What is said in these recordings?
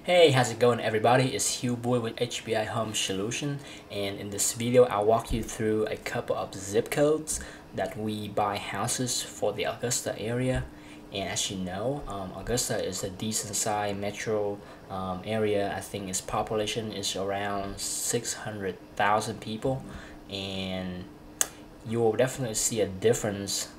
Hey, how's it going everybody? It's Hieu Boy with HBI Home Solution, and in this video I'll walk you through a couple of zip codes that we buy houses for the Augusta area. And as you know, Augusta is a decent sized metro area. I think its population is around 600,000 people, and you will definitely see a difference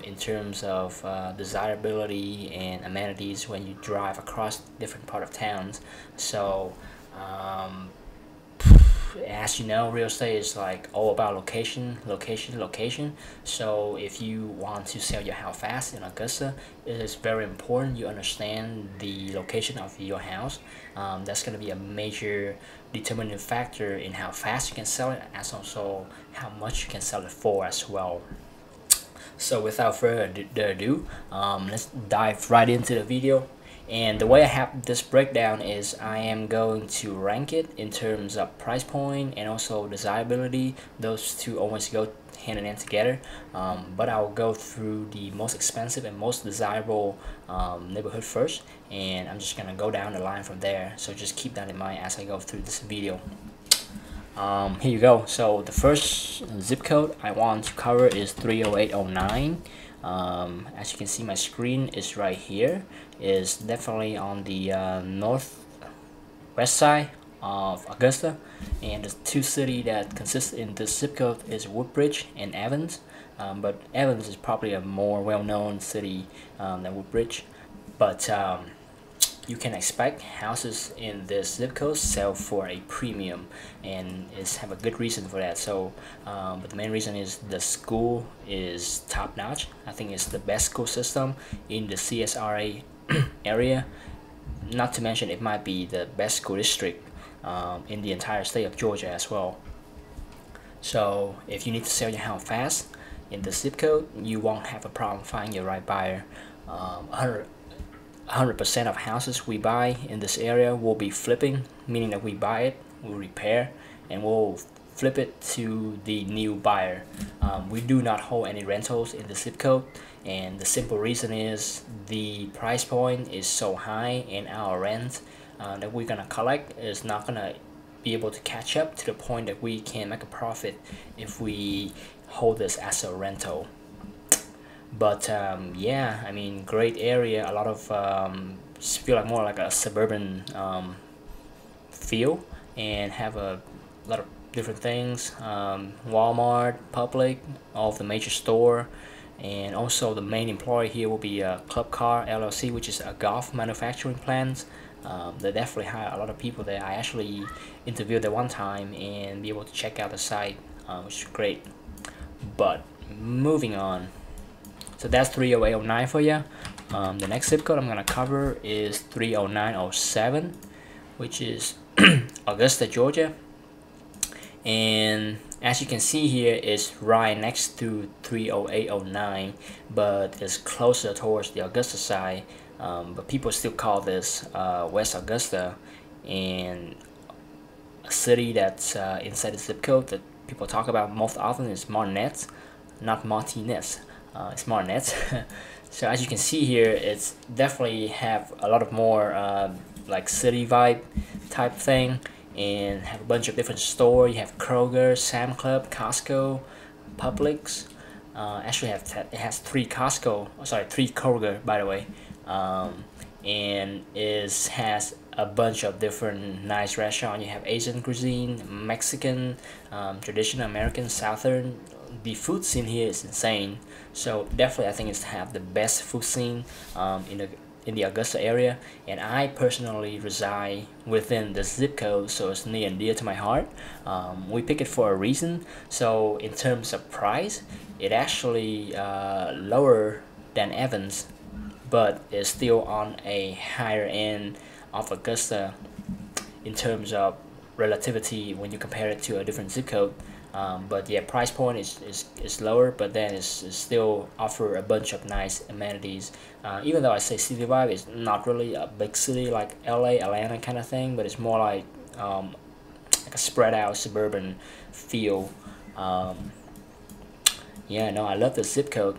in terms of desirability and amenities when you drive across different part of towns. So um, as you know, real estate is like all about location, location, location. So if you want to sell your house fast in Augusta, it is very important you understand the location of your house. That's going to be a major determining factor in how fast you can sell it, as also how much you can sell it for as well. So without further ado, let's dive right into the video. And the way I have this breakdown is I am going to rank it in terms of price point and also desirability. Those two always go hand in hand together, but I'll go through the most expensive and most desirable neighborhood first, and I'm just gonna go down the line from there. So just keep that in mind as I go through this video. Here you go. So the first zip code I want to cover is 30809. As you can see, my screen is right here. Is definitely on the northwest side of Augusta, and the two cities that consist in this zip code is Woodbridge and Evans. But Evans is probably a more well-known city than Woodbridge. But you can expect houses in this zip code sell for a premium, and it's have a good reason for that. So but the main reason is the school is top-notch. I think it's the best school system in the CSRA area, not to mention it might be the best school district in the entire state of Georgia as well. So if you need to sell your house fast in the zip code, you won't have a problem finding your right buyer. 100% of houses we buy in this area will be flipping, meaning that we buy it, we'll repair, and we'll flip it to the new buyer. We do not hold any rentals in the zip code, and the simple reason is the price point is so high, and our rent that we're gonna collect is not gonna be able to catch up to the point that we can make a profit if we hold this as a rental. But yeah, I mean, great area, a lot of feel like more like a suburban feel, and have a lot of different things, Walmart, Public, all of the major store, and also the main employer here will be Club Car LLC, which is a golf manufacturing plant. They definitely hire a lot of people there. I actually interviewed there one time and be able to check out the site, which is great. But moving on. So that's 30809 for you. The next zip code I'm gonna cover is 30907, which is Augusta, Georgia. And as you can see here, it's right next to 30809, but it's closer towards the Augusta side. But people still call this West Augusta, and a city that's inside the zip code that people talk about most often is Martinez, not Martinez. It's Martinez. So as you can see here, it's definitely have a lot of more like city vibe type thing, and have a bunch of different stores. You have Kroger, Sam Club, Costco, Publix. Actually it has three Costco, sorry, three Kroger by the way, and has a bunch of different nice restaurants. You have Asian cuisine, Mexican, traditional American, Southern. The food scene here is insane. So definitely I think it's have the best food scene in the Augusta area, and I personally reside within the zip code, so it's near and dear to my heart. We pick it for a reason. So in terms of price, it actually lower than Evans, but it's still on a higher end of Augusta in terms of relativity when you compare it to a different zip code. But yeah, price point is lower, but then it's still offer a bunch of nice amenities. Even though I say city vibe, it's not really a big city like LA, Atlanta kind of thing, but it's more like a spread out suburban feel. Yeah, no, I love the zip code.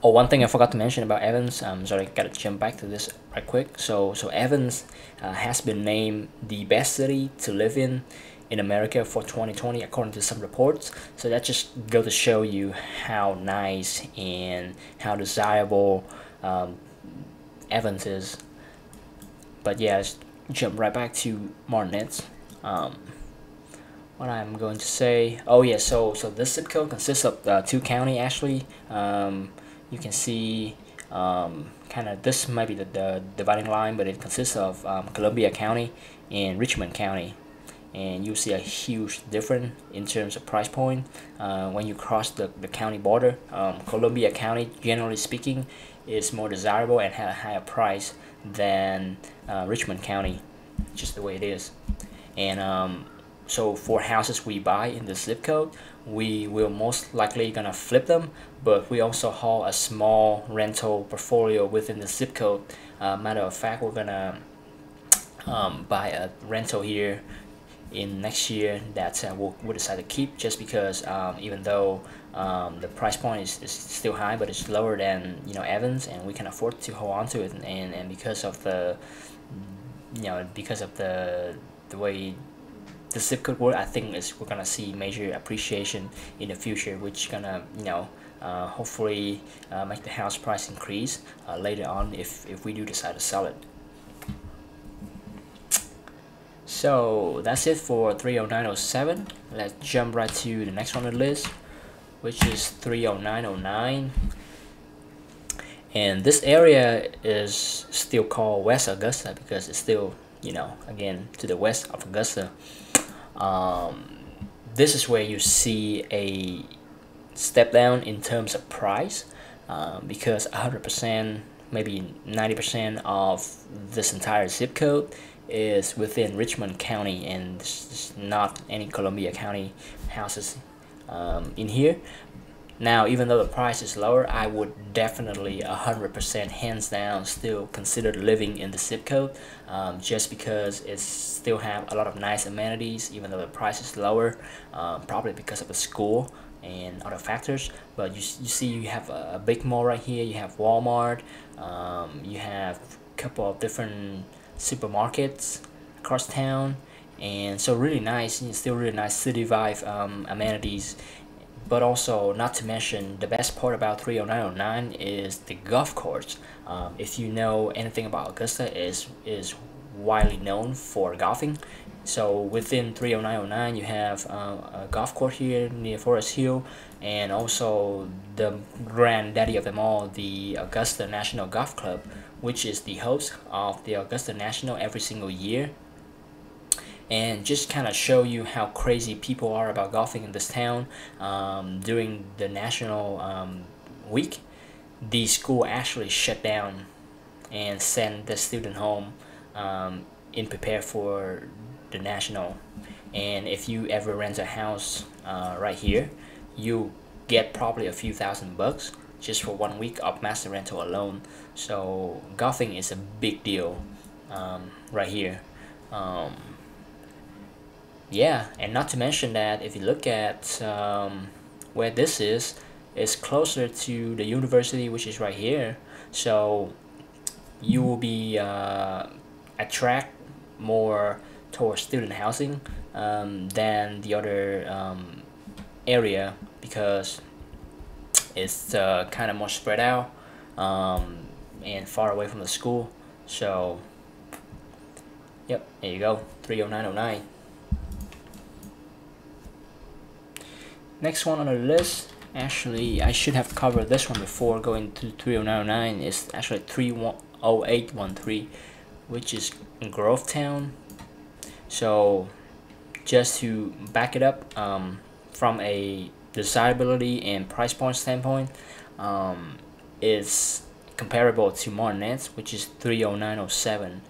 Oh, one thing I forgot to mention about Evans. Sorry, gotta jump back to this right quick. So Evans has been named the best city to live in America for 2020, according to some reports. So that just go to show you how nice and how desirable Evans is. But yeah, let's jump right back to Martinez. What I'm going to say. Oh yeah, so this zip code consists of two county actually. You can see kind of this might be the dividing line, but it consists of Columbia County and Richmond County, and you see a huge difference in terms of price point when you cross the county border. Columbia County, generally speaking, is more desirable and has a higher price than Richmond County, just the way it is. And so for houses we buy in the zip code, we will most likely gonna flip them, but we also hold a small rental portfolio within the zip code. Matter of fact, we're gonna buy a rental here in next year that we'll decide to keep, just because even though the price point is still high, but it's lower than Evans, and we can afford to hold on to it, and because of the the way the zip code work, I think we're gonna see major appreciation in the future, which gonna hopefully make the house price increase later on if we do decide to sell it. So that's it for 30907. Let's jump right to the next one on the list, which is 30909. And this area is still called West Augusta because it's still, again, to the west of Augusta. This is where you see a step down in terms of price, because 100%, maybe 90% of this entire zip code is within Richmond County, and there's not any Columbia County houses in here. Now, even though the price is lower, I would definitely 100% hands down still consider living in the zip code, just because it still have a lot of nice amenities, even though the price is lower, probably because of the school and other factors. But you see, you have a big mall right here, you have Walmart, you have a couple of different supermarkets across town, and so really nice, still really nice city vibe amenities. But also, not to mention, the best part about 30909 is the golf course. If you know anything about Augusta, is widely known for golfing. So within 30909, you have a golf course here near Forest Hill, and also the granddaddy of them all, the Augusta National Golf Club, which is the host of the Augusta National every single year. And just kind of show you how crazy people are about golfing in this town. During the national week, the school actually shut down and sent the student home in prepare for the national. And if you ever rent a house right here, you get probably a few $1,000 just for 1 week of master rental alone. So golfing is a big deal right here. Yeah, and not to mention that if you look at where this is, it's closer to the university, which is right here. So you will be attract more towards student housing than the other area, because it's kind of more spread out and far away from the school. So yep, there you go, 30909. Next one on the list, actually I should have covered this one before going to 30909, is actually 30813, which is in Grovetown. So just to back it up, from a desirability and price point standpoint, it's comparable to Martinez, which is 30907,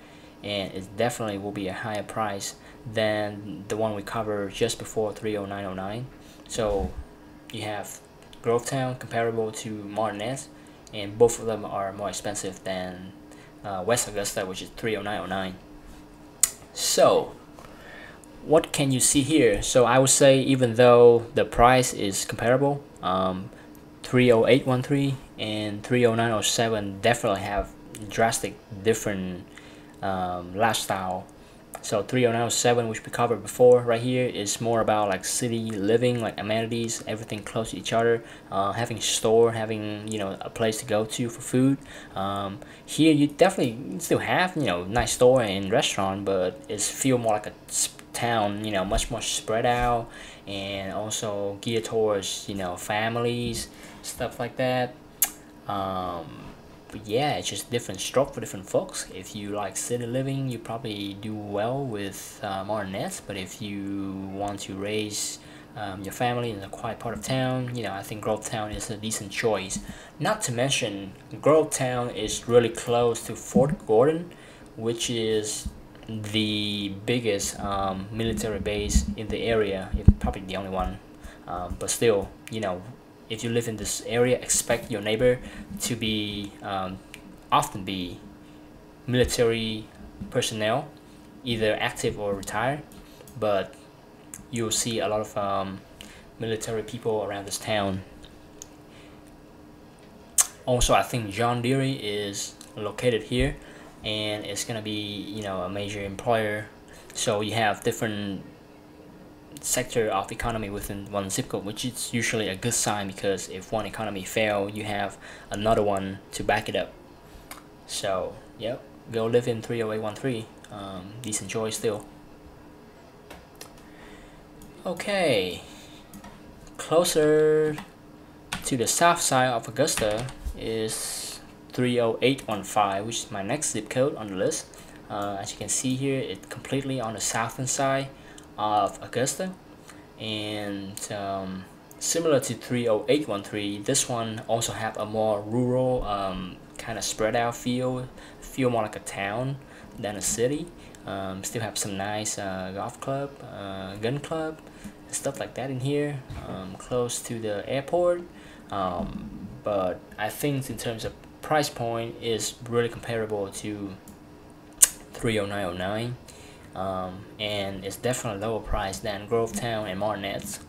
and it definitely will be a higher price than the one we covered just before 30909. So you have Grovetown comparable to Martinez, and both of them are more expensive than West Augusta, which is 30909. So what can you see here? So I would say, even though the price is comparable, 30813 and 30907 definitely have drastic different lifestyle. So 30907, which we covered before, right here is more about like city living, like amenities, everything close to each other, having a store, having a place to go to for food. Here you definitely still have nice store and restaurant, but it's feel more like a town, much more spread out, and also geared towards families, stuff like that. But yeah, it's just different stroke for different folks. If you like city living, you probably do well with Martinez. But if you want to raise your family in a quiet part of town, I think Grovetown is a decent choice. Not to mention, Grovetown is really close to Fort Gordon, which is the biggest military base in the area. It's probably the only one. But still, if you live in this area, expect your neighbor to be often be military personnel, either active or retired. But you'll see a lot of military people around this town. Also, I think John Deere is located here, and it's gonna be a major employer. So you have different sector of economy within one zip code, which is usually a good sign, because if one economy fail, you have another one to back it up. So yep, go live in 30813. Decent choice still. Okay, closer to the south side of Augusta is 30815, which is my next zip code on the list. As you can see here, it's completely on the southern side of Augusta, and similar to 30813, this one also have a more rural kind of spread out feel more like a town than a city. Still have some nice golf club, gun club, stuff like that in here, close to the airport. But I think in terms of price point is really comparable to 30909. And it's definitely lower price than Grovetown and Martinez.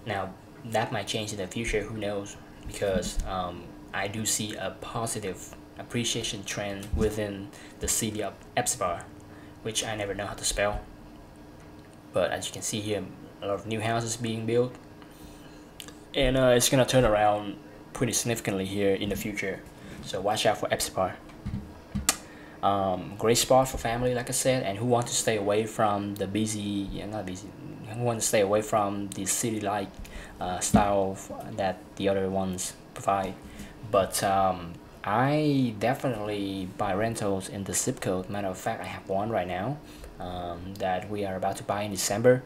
Now that might change in the future, who knows, because I do see a positive appreciation trend within the city of Epsibar, which I never know how to spell. But as you can see here, a lot of new houses being built, and it's gonna turn around pretty significantly here in the future. So watch out for Epsibar. Great spot for family, like I said, and who want to stay away from the busy, who want to stay away from the city-like style that the other ones provide. But I definitely buy rentals in the zip code. Matter of fact, I have one right now that we are about to buy in December,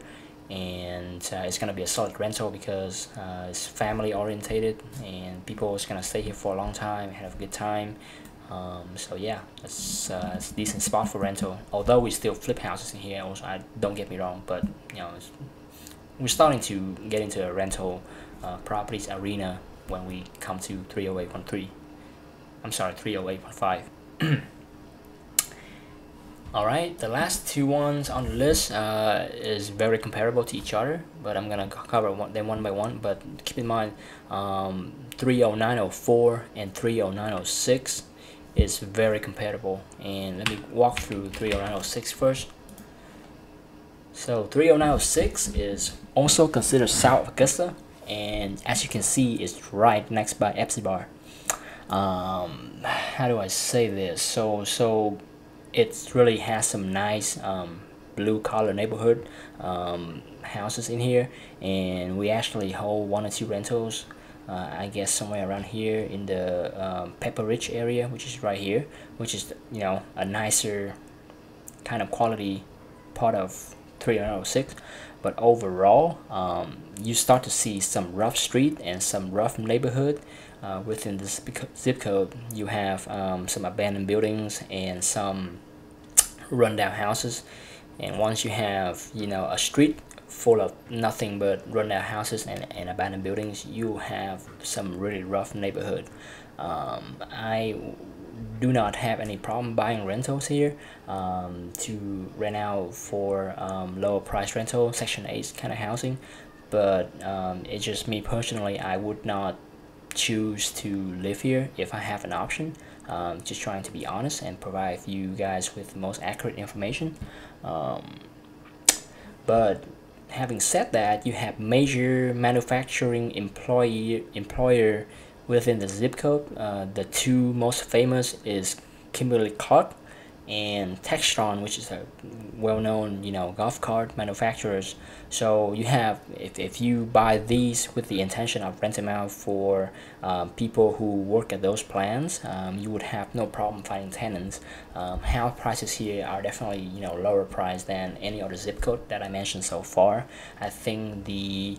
and it's gonna be a solid rental because it's family orientated, and people is gonna stay here for a long time and have a good time. So yeah, it's a decent spot for rental. Although we still flip houses in here, also, don't get me wrong, but we're starting to get into a rental properties arena when we come to 30813. I'm sorry, 30815. Alright, the last two ones on the list is very comparable to each other, but I'm gonna cover them one by one. But keep in mind, 30904 and 30906 is very compatible. And let me walk through 30906 first. So 30906 is also considered South Augusta, and as you can see, it's right next by Epsibar. How do I say this? So it really has some nice blue collar neighborhood houses in here, and we actually hold 1 or 2 rentals. I guess somewhere around here in the Pepper Ridge area, which is right here, which is a nicer kind of quality part of 306. But overall, you start to see some rough street and some rough neighborhood within this zip code. You have some abandoned buildings and some rundown houses, and once you have a street full of nothing but rundown houses and abandoned buildings, you have some really rough neighborhood. I do not have any problem buying rentals here to rent out for lower price rental, Section 8 kind of housing, but it's just me personally, I would not choose to live here if I have an option. Just trying to be honest and provide you guys with the most accurate information. But having said that, you have major manufacturing employer within the zip code. The two most famous is Kimberly-Clark and Textron, which is a well-known, golf cart manufacturers. So you have, if you buy these with the intention of renting them out for people who work at those plants, you would have no problem finding tenants. House prices here are definitely, lower price than any other zip code that I mentioned so far. I think the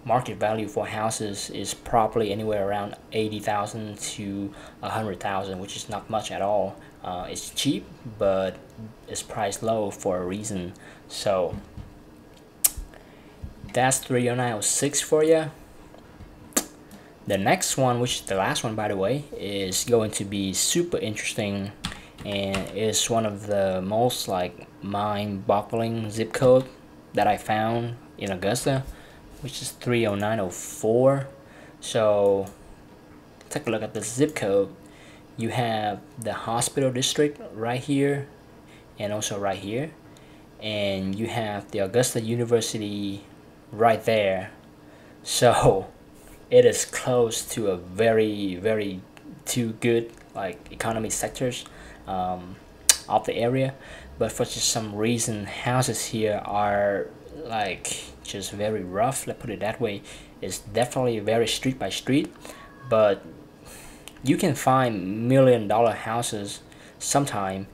market value for houses is probably anywhere around 80,000 to 100,000, which is not much at all. It's cheap, but it's priced low for a reason. So that's 30906 for you. The next one, which is the last one by the way, is going to be super interesting, and is one of the most mind-boggling zip code that I found in Augusta, which is 30904. So take a look at the zip code. You have the hospital district right here and also right here, and you have the Augusta University right there. So it is close to a very two good economy sectors of the area, but for just some reason houses here are just very rough. Let's put it that way. It's definitely very street by street, but you can find $1 million houses sometime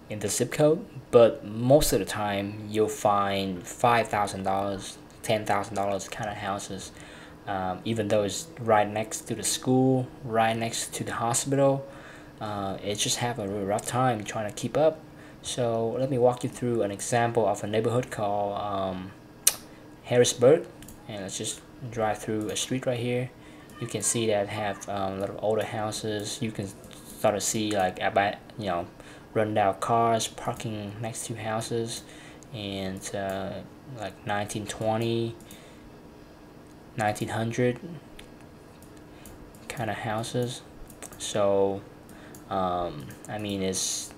in the zip code, but most of the time you'll find $5,000, $10,000 kind of houses, even though it's right next to the school, right next to the hospital. It just have a really rough time trying to keep up. So let me walk you through an example of a neighborhood called Harrisburg, and let's just drive through a street right here. You can see that have a lot of older houses. You can start to see run down cars parking next to houses, and 1920, 1900 kind of houses. So I mean, it's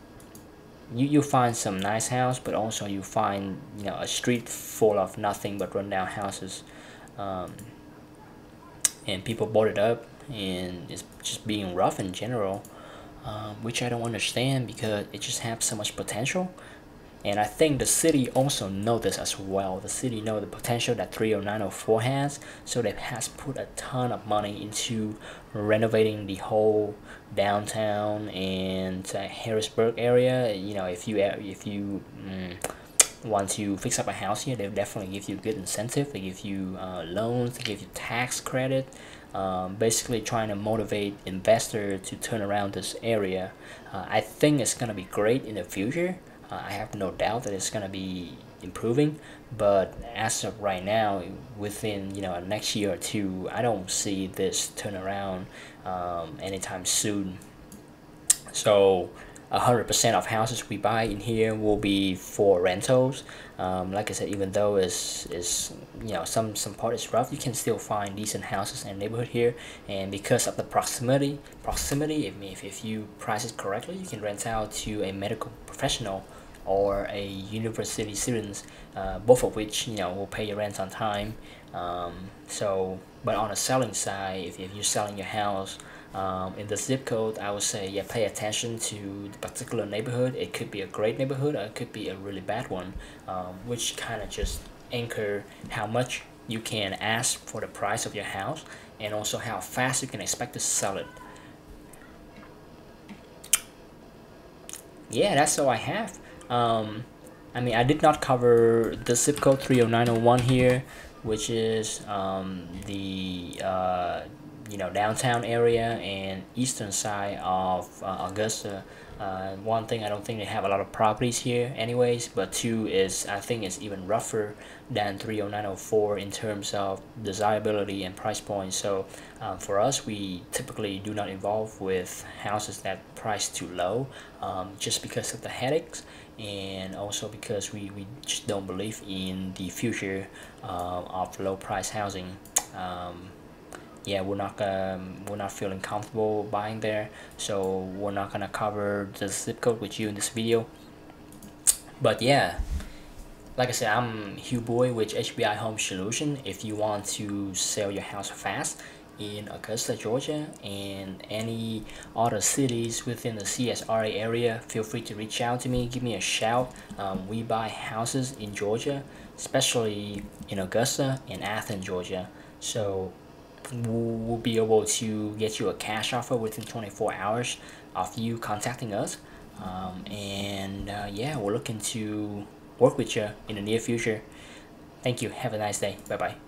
you find some nice house, but also you find a street full of nothing but rundown houses, and people boarded up, and it's just being rough in general, which I don't understand because it just has so much potential. And I think the city also know this as well. The city know the potential that 30904 has, so they has put a ton of money into renovating the whole downtown and Harrisburg area. If you want to fix up a house here, they'll definitely give you good incentive. They give you loans, they give you tax credit, basically trying to motivate investors to turn around this area. I think it's gonna be great in the future. I have no doubt that it's gonna be improving, but as of right now, within next year or two, I don't see this turn around anytime soon. So 100% of houses we buy in here will be for rentals. Like I said, even though is some part is rough, you can still find decent houses in the neighborhood here. And because of the proximity, if you price it correctly, you can rent out to a medical professional or a university students, both of which will pay your rent on time. But on the selling side, if you're selling your house in the zip code, I would say pay attention to the particular neighborhood. It could be a great neighborhood, or it could be a really bad one, which kind of just anchor how much you can ask for the price of your house, and also how fast you can expect to sell it. Yeah, that's all I have. I mean, I did not cover the zip code 30901 here, which is the downtown area and eastern side of Augusta. One thing, I don't think they have a lot of properties here anyways, but two is I think it's even rougher than 30904 in terms of desirability and price point. So for us, we typically do not involve with houses that price too low, just because of the headaches, and also because we just don't believe in the future of low price housing. yeah, we're not feeling comfortable buying there, so we're not gonna cover the zip code with you in this video. But yeah, like I said, I'm Hieu Boy with HBI Home Solution. If you want to sell your house fast in Augusta, Georgia, and any other cities within the CSRA area, feel free to reach out to me, give me a shout. We buy houses in Georgia, especially in Augusta and Athens, Georgia. So we'll be able to get you a cash offer within 24 hours of you contacting us. Yeah, we're looking to work with you in the near future. Thank you. Have a nice day. Bye bye.